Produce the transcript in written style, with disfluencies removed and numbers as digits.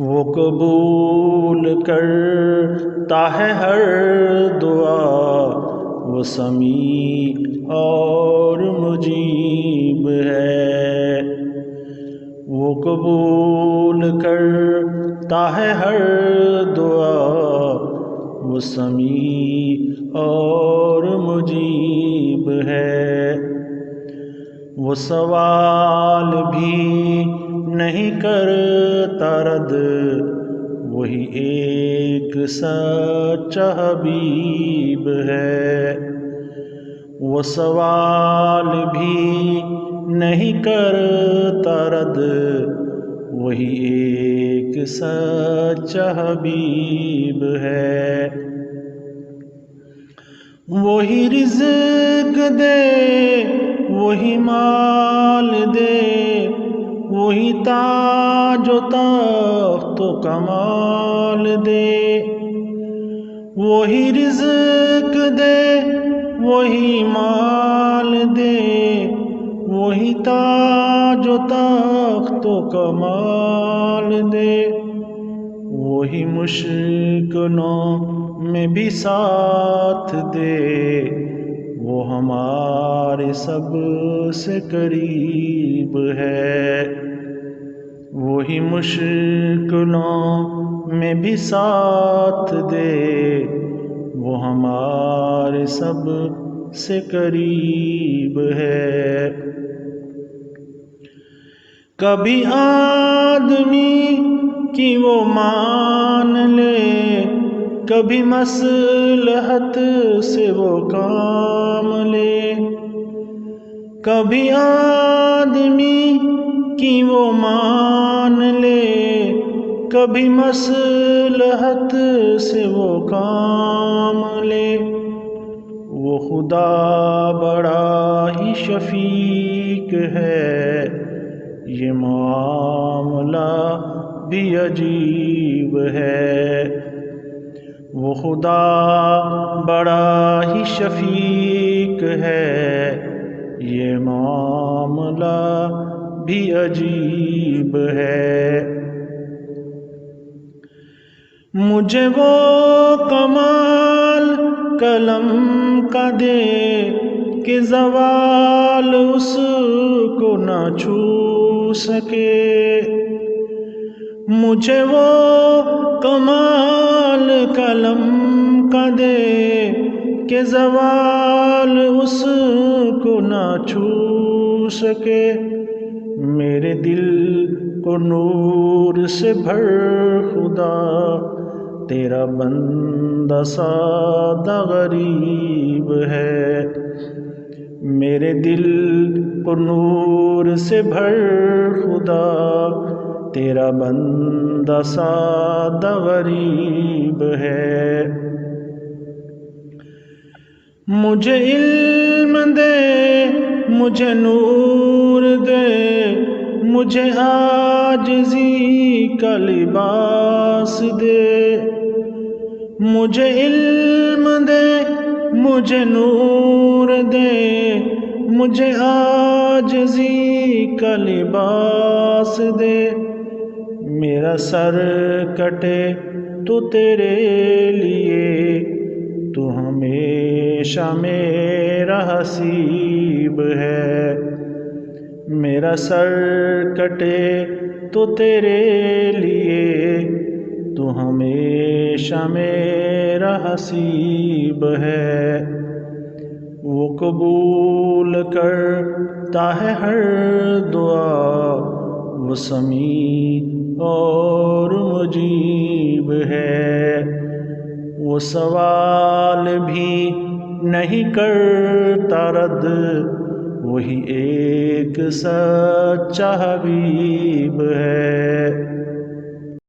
وہ قبول کرتا ہے ہر دعا، وہ سمیع اور مجیب ہے۔ وہ قبول کرتا ہے ہر دعا، وہ سمیع اور مجیب ہے۔ وہ سوال بھی نہیں کرتا رد، وہی ایک سچا حبیب ہے۔ وہ سوال بھی نہیں کرتا رد، وہی ایک سچا حبیب ہے۔ وہی رزق دے، وہی مال دے، وہی تاج و تخت و کمال دے۔ وہی رزق دے، وہی مال دے، وہی تاج و تخت و کمال دے۔ وہی مشکلوں میں بھی ساتھ دے، وہ ہمارے سب سے قریب ہے۔ وہی مشکلوں میں بھی ساتھ دے، وہ ہمارے سب سے قریب ہے۔ کبھی آدمی کی وہ مان لے، کبھی مصلحت سے وہ کام لے۔ کبھی آدمی کی وہ مان لے، کبھی مصلحت سے وہ کام لے۔ وہ خدا بڑا ہی شفیق ہے، یہ معاملہ بھی عجیب ہے۔ وہ خدا بڑا ہی شفیق ہے، یہ معاملہ بھی عجیب ہے۔ مجھے وہ کمال قلم کا دے کہ زوال اس کو نہ چھو سکے۔ مجھے وہ کمال قلم کا دے کہ زوال اس کو نہ چھو سکے۔ میرے دل کو نور سے بھر خدا، تیرا بندہ سادہ غریب ہے۔ میرے دل کو نور سے بھر خدا، تیرا بندہ سادہ غریب ہے۔ مجھے علم دے، مجھے نور دے، مجھے عاجزی کا لباس دے۔ مجھے علم دے، مجھے نور دے، مجھے عاجزی کا لباس دے۔ میرا سر کٹے تو تیرے لیے، تو ہمیشہ میرا حسیب ہے۔ میرا سر کٹے تو تیرے لیے، تو ہمیشہ میرا حسیب ہے۔ وہ قبول کرتا ہے ہر دعا، وہ سمیع اور مجیب ہے۔ وہ سوال بھی نہیں کرتا رد، وہی ایک سچا حبیب ہے۔